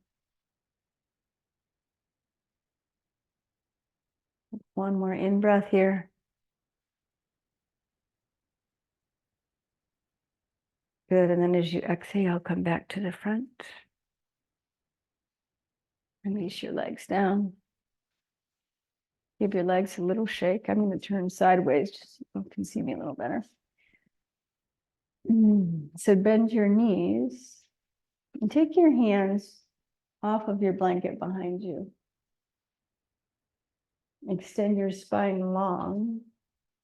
One more in-breath here. Good, and then as you exhale, come back to the front. Release your legs down. Give your legs a little shake. I'm going to turn sideways just so you can see me a little better. So bend your knees and take your hands off of your blanket behind you. Extend your spine long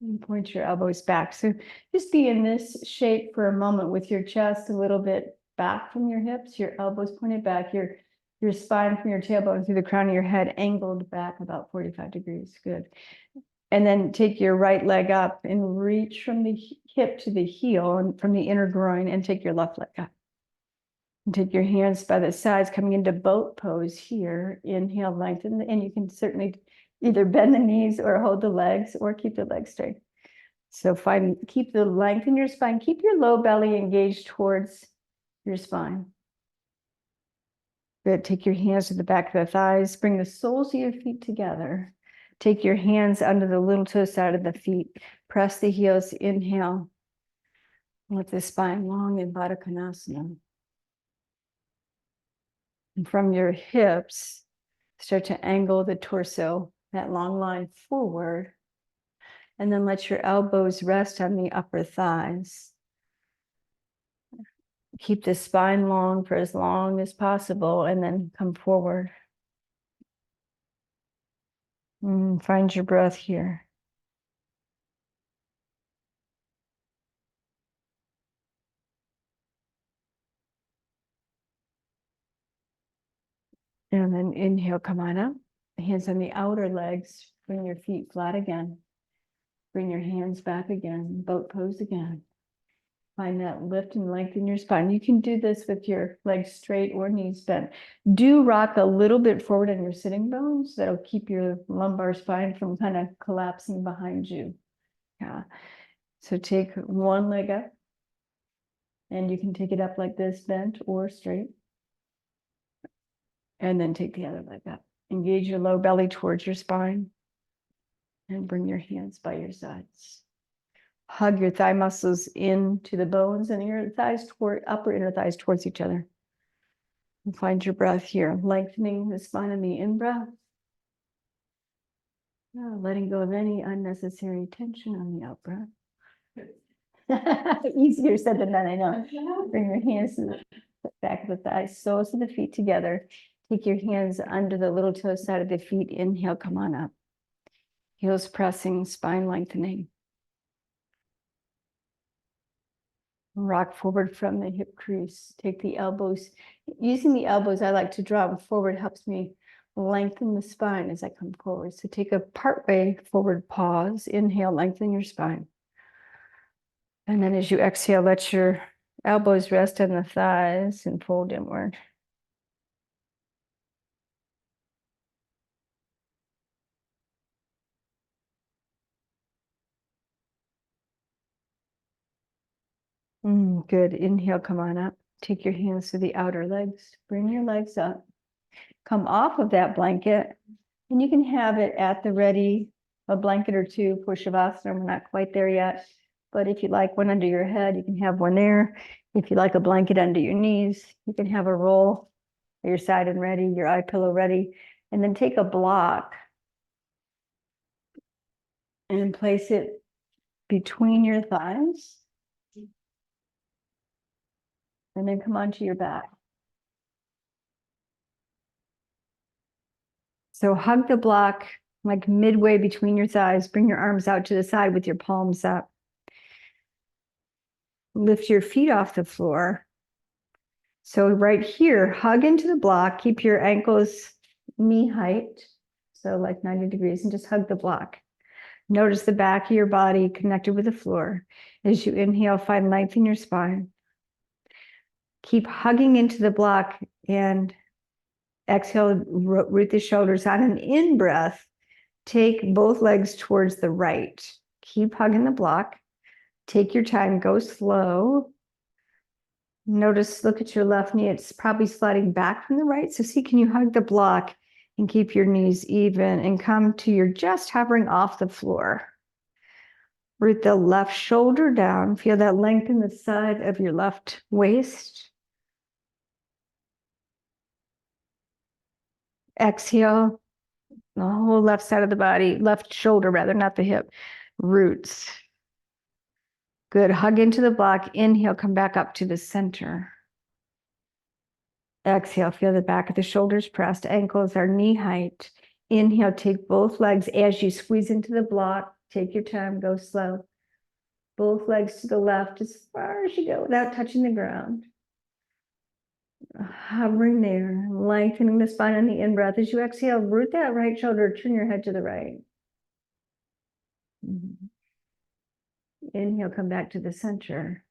and point your elbows back. So just be in this shape for a moment with your chest a little bit back from your hips, your elbows pointed back, your spine from your tailbone through the crown of your head angled back about 45 degrees. Good. And then take your right leg up and reach from the hip to the heel and from the inner groin, and take your left leg up. And take your hands by the sides, coming into boat pose here. Inhale, lengthen, and you can certainly either bend the knees or hold the legs or keep the legs straight. So keep the length in your spine. Keep your low belly engaged towards your spine. Good. Take your hands to the back of the thighs. Bring the soles of your feet together. Take your hands under the little toe side of the feet. Press the heels. Inhale. Let the spine long in Baddha Konasana. And from your hips, start to angle the torso, that long line forward. And then let your elbows rest on the upper thighs. Keep the spine long for as long as possible and then come forward. Find your breath here. And then inhale, come on up. Hands on the outer legs. Bring your feet flat again. Bring your hands back again. Boat pose again. Find that lift and length in your spine. You can do this with your legs straight or knees bent. Do rock a little bit forward on your sitting bones. That'll keep your lumbar spine from kind of collapsing behind you. Yeah. So take one leg up. And you can take it up like this, bent or straight. And then take the other leg up. Engage your low belly towards your spine. And bring your hands by your sides. Hug your thigh muscles into the bones and your thighs toward upper inner thighs towards each other. And find your breath here, lengthening the spine on the in-breath. Letting go of any unnecessary tension on the out-breath. Easier said than done, I know. Bring your hands to the back of the thighs, soles of the feet together. Take your hands under the little toe side of the feet. Inhale, come on up. Heels pressing, spine lengthening. Rock forward from the hip crease. Take the elbows. Using the elbows, I like to draw them forward. Helps me lengthen the spine as I come forward. So take a partway forward pause. Inhale, lengthen your spine. And then as you exhale, let your elbows rest on the thighs and fold inward. Good. Inhale, come on up. Take your hands to the outer legs. Bring your legs up. Come off of that blanket. And you can have it at the ready, a blanket or two for Shavasana. We're not quite there yet. But if you like one under your head, you can have one there. If you like a blanket under your knees, you can have a roll at your side and ready, your eye pillow ready. And then take a block and place it between your thighs. And then come onto your back. So hug the block like midway between your thighs. Bring your arms out to the side with your palms up. Lift your feet off the floor. So right here, hug into the block. Keep your ankles knee height. So like 90 degrees and just hug the block. Notice the back of your body connected with the floor. As you inhale, find length in your spine. Keep hugging into the block and exhale, root the shoulders on an in-breath. Take both legs towards the right. Keep hugging the block. Take your time, go slow. Notice, look at your left knee. It's probably sliding back from the right. So see, can you hug the block and keep your knees even and come to your just hovering off the floor. Root the left shoulder down. Feel that length in the side of your left waist. Exhale, the whole left side of the body, left shoulder rather, not the hip. Roots. Good. Hug into the block. Inhale, come back up to the center. Exhale, feel the back of the shoulders pressed. Ankles are knee height. Inhale, take both legs as you squeeze into the block. Take your time, go slow. Both legs to the left as far as you go without touching the ground. Hovering there, lengthening the spine on the in-breath. As you exhale, root that right shoulder, turn your head to the right. Inhale, come back to the center.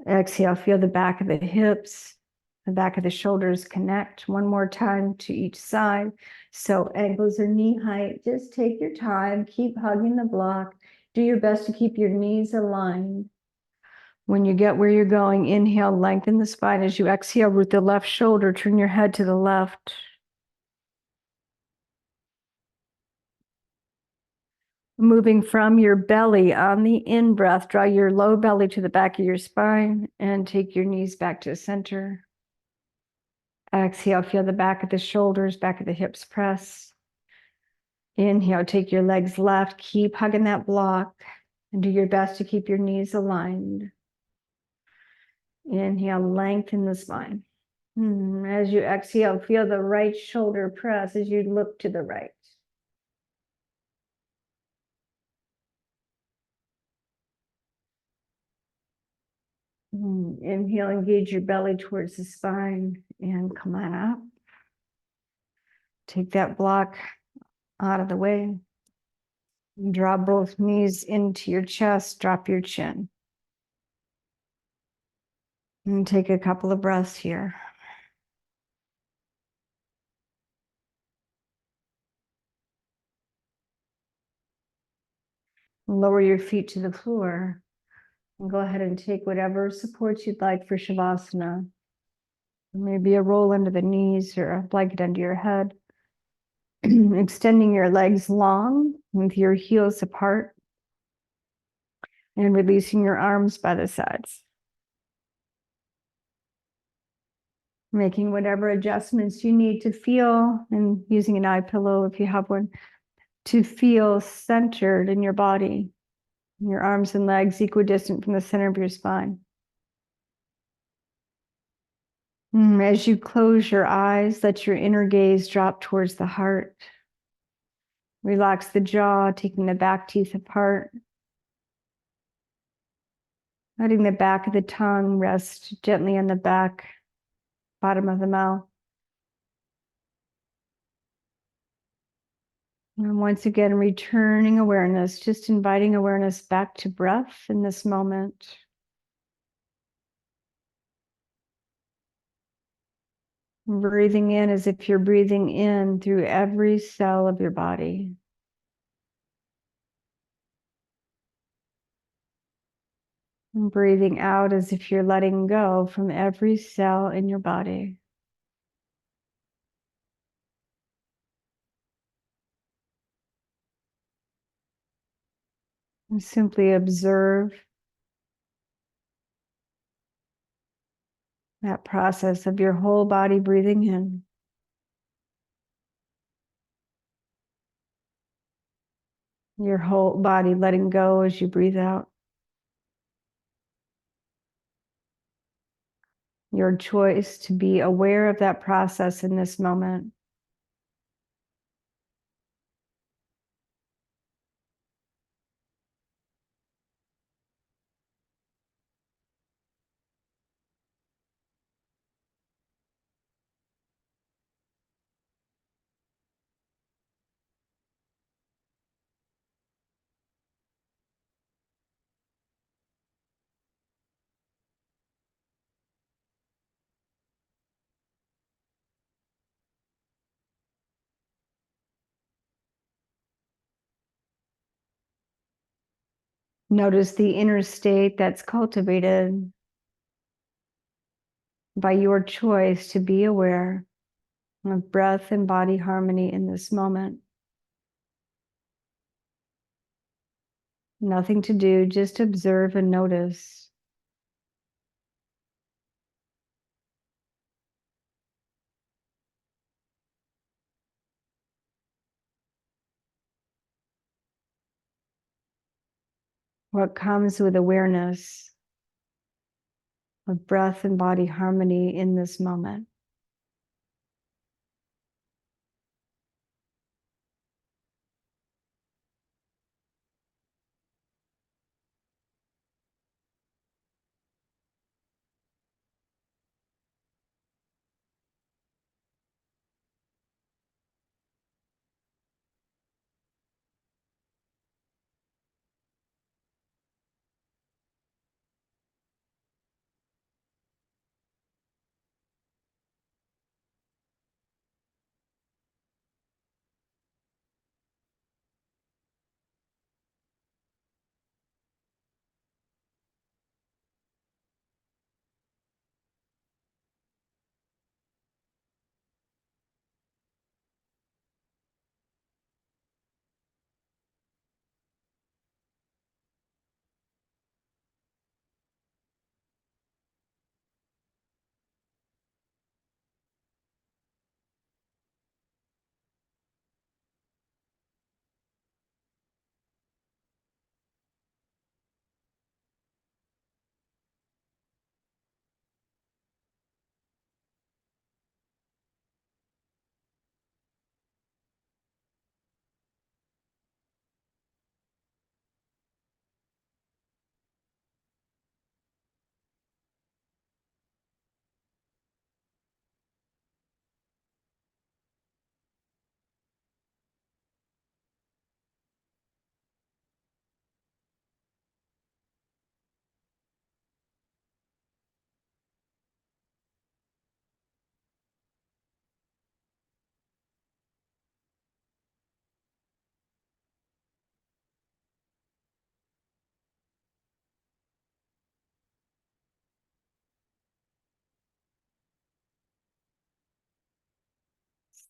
Exhale, feel the back of the hips, the back of the shoulders connect one more time to each side. So ankles are knee height. Just take your time, keep hugging the block. Do your best to keep your knees aligned. When you get where you're going, inhale, lengthen the spine. As you exhale, root the left shoulder, turn your head to the left. Moving from your belly on the in-breath, draw your low belly to the back of your spine and take your knees back to the center. Exhale, feel the back of the shoulders, back of the hips press. Inhale, take your legs left, keep hugging that block, and do your best to keep your knees aligned. Inhale, lengthen the spine. As you exhale, feel the right shoulder press as you look to the right. Inhale, engage your belly towards the spine and come on up. Take that block out of the way. Draw both knees into your chest, drop your chin. And take a couple of breaths here. Lower your feet to the floor and go ahead and take whatever supports you'd like for Shavasana. Maybe a roll under the knees or a blanket under your head. Extending your legs long with your heels apart and releasing your arms by the sides. Making whatever adjustments you need to feel and using an eye pillow if you have one to feel centered in your body. Your arms and legs equidistant from the center of your spine. As you close your eyes, let your inner gaze drop towards the heart. Relax the jaw, taking the back teeth apart. Letting the back of the tongue rest gently on the back, bottom of the mouth. And once again, returning awareness, just inviting awareness back to breath in this moment. Breathing in as if you're breathing in through every cell of your body. And breathing out as if you're letting go from every cell in your body. And simply observe that process of your whole body breathing in. Your whole body letting go as you breathe out. Your choice to be aware of that process in this moment. Notice the inner state that's cultivated by your choice to be aware of breath and body harmony in this moment. Nothing to do, just observe and notice. What comes with awareness of breath and body harmony in this moment.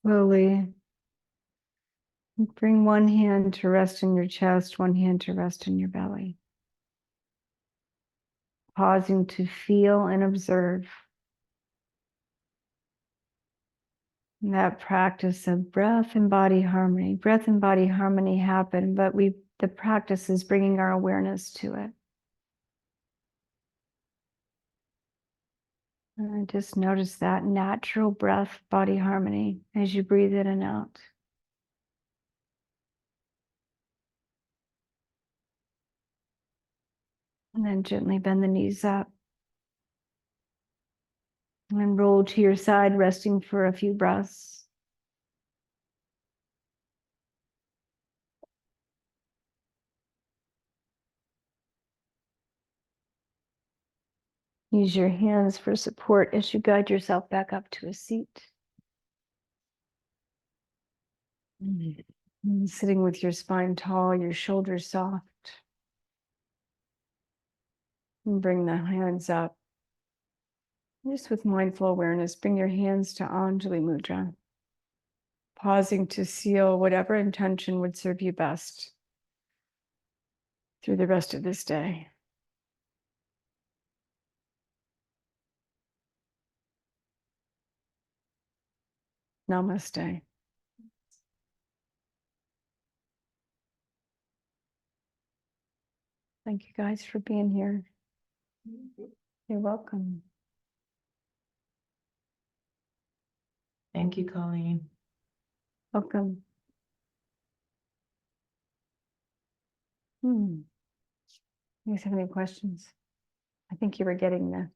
Slowly bring one hand to rest in your chest, one hand to rest in your belly. Pausing to feel and observe. And that practice of breath and body harmony. Breath and body harmony happen, but the practice is bringing our awareness to it. And just notice that natural breath, body harmony as you breathe in and out. And then gently bend the knees up. And roll to your side, resting for a few breaths. Use your hands for support as you guide yourself back up to a seat. And sitting with your spine tall, your shoulders soft. And bring the hands up. Just with mindful awareness, bring your hands to Anjali Mudra. Pausing to seal whatever intention would serve you best through the rest of this day. Namaste. Thank you guys for being here. You're welcome. Thank you, Colleen. Welcome. You guys have any questions? I think you were getting the